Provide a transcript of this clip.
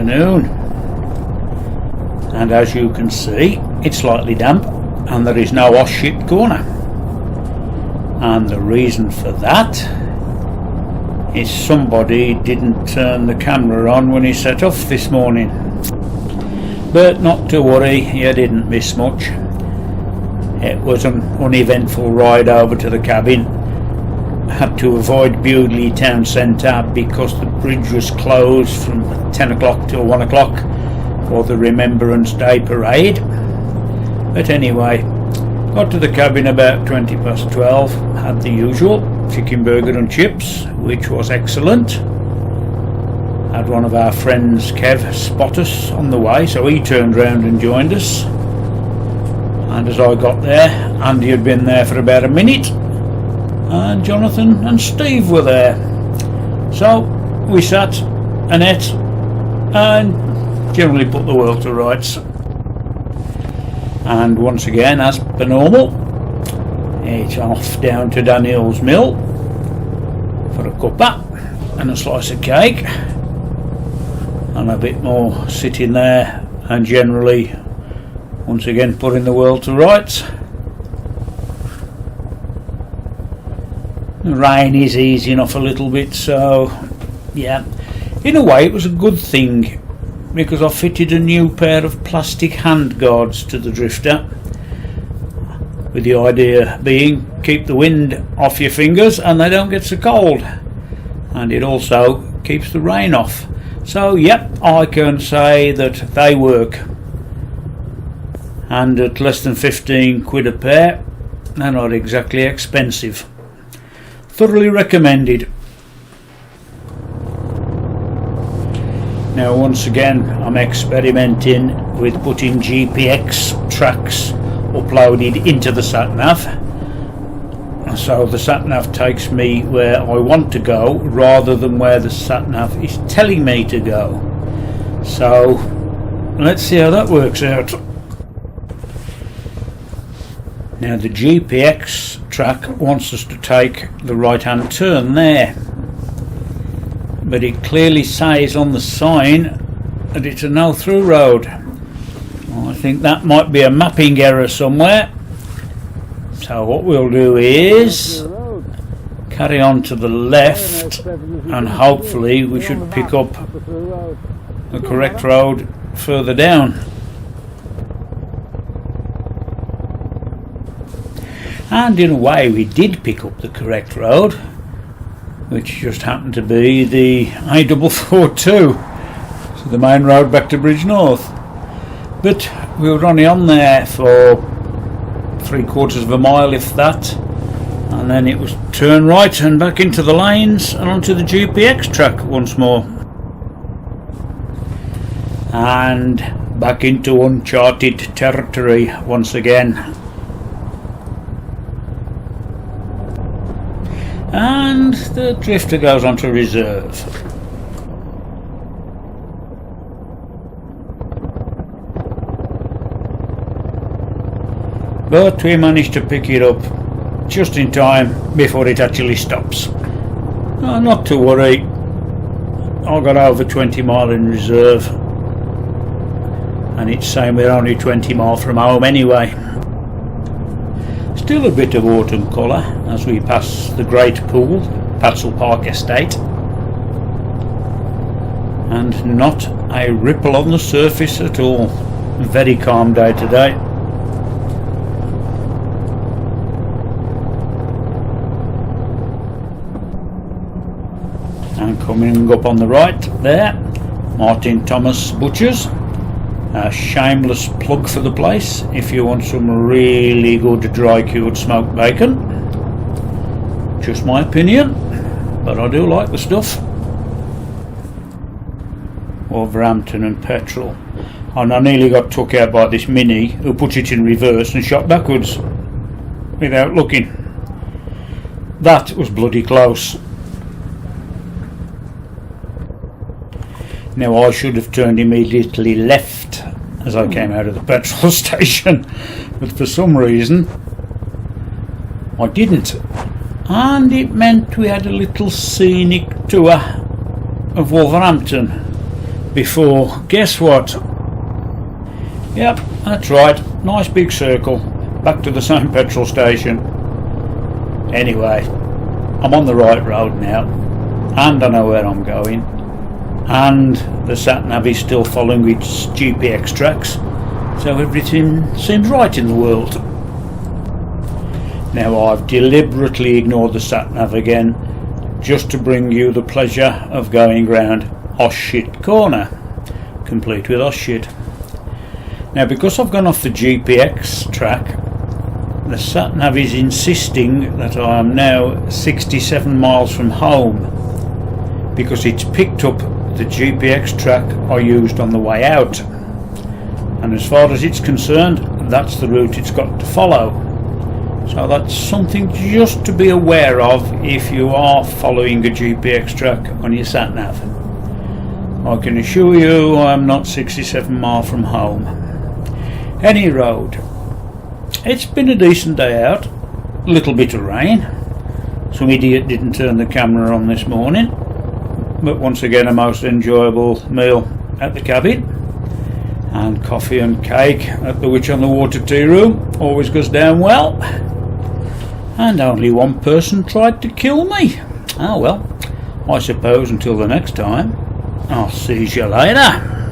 afternoon, and as you can see it's slightly damp and there is no wash shit corner, and the reason for that is somebody didn't turn the camera on when he set off this morning. But not to worry, you didn't miss much. It was an uneventful ride over to the cabin. Had to avoid Bewdley town centre because the bridge was closed from 10 o'clock till 1 o'clock for the Remembrance Day parade. But anyway, got to the cabin about 20 past 12, had the usual chicken burger and chips, which was excellent. Had one of our friends, Kev, spot us on the way, so he turned round and joined us. And as I got there, Andy had been there for about a minute, and Jonathan and Steve were there. So we sat and ate and generally put the world to rights. And once again, as per normal, it's off down to Daniel's Mill for a cuppa and a slice of cake and a bit more sitting there and generally once again putting the world to rights. The rain is easing off a little bit, so yeah, in a way it was a good thing because I fitted a new pair of plastic hand guards to the drifter, with the idea being keep the wind off your fingers and they don't get so cold, and it also keeps the rain off. So yep, I can say that they work, and at less than 15 quid a pair, they're not exactly expensive. Thoroughly recommended. Now once again I'm experimenting with putting GPX tracks uploaded into the sat-nav, so the sat-nav takes me where I want to go rather than where the sat-nav is telling me to go. So let's see how that works out. Now the GPX track wants us to take the right hand turn there, but it clearly says on the sign that it's a no through road. I think that might be a mapping error somewhere, so what we'll do is carry on to the left and hopefully we should pick up the correct road further down. And in a way we did pick up the correct road, which just happened to be the A442, so the main road back to Bridge North. But we were only on there for 3/4 of a mile, if that, and then it was turn right and back into the lanes and onto the GPX track once more, and back into uncharted territory once again. And the drifter goes on to reserve. But we managed to pick it up just in time before it actually stops. Not to worry, I got over 20 mile in reserve, and it's saying we're only 20 mile from home anyway. Still a bit of autumn colour as we pass the Great Pool, Patsel Park Estate, and not a ripple on the surface at all. Very calm day today. And coming up on the right there, Martin Thomas Butchers. A shameless plug for the place if you want some really good dry cured smoked bacon. Just my opinion, but I do like the stuff. Wolverhampton and petrol, and I nearly got took out by this Mini who put it in reverse and shot backwards without looking. That was bloody close. Now I should have turned immediately left as I came out of the petrol station, but for some reason I didn't, and it meant we had a little scenic tour of Wolverhampton, before. Guess what? Yep, that's right, nice big circle, back to the same petrol station. Anyway, I'm on the right road now, and I know where I'm going, and the sat-nav is still following its GPX tracks, so everything seems right in the world. Now I've deliberately ignored the sat-nav again, just to bring you the pleasure of going round Oshit Corner, complete with Oshit. Now because I've gone off the GPX track, the sat-nav is insisting that I am now 67 miles from home, because it's picked up the GPX track I used on the way out, and as far as it's concerned, that's the route it's got to follow. So that's something just to be aware of if you are following a GPX track on your sat-nav. I can assure you I'm not 67 miles from home. Any road. It's been a decent day out. A little bit of rain. Some idiot didn't turn the camera on this morning. But once again a most enjoyable meal at the Kabin. And coffee and cake at the Witch on the Water tea room. Always goes down well. And only one person tried to kill me. Oh well, I suppose until the next time, I'll see you later.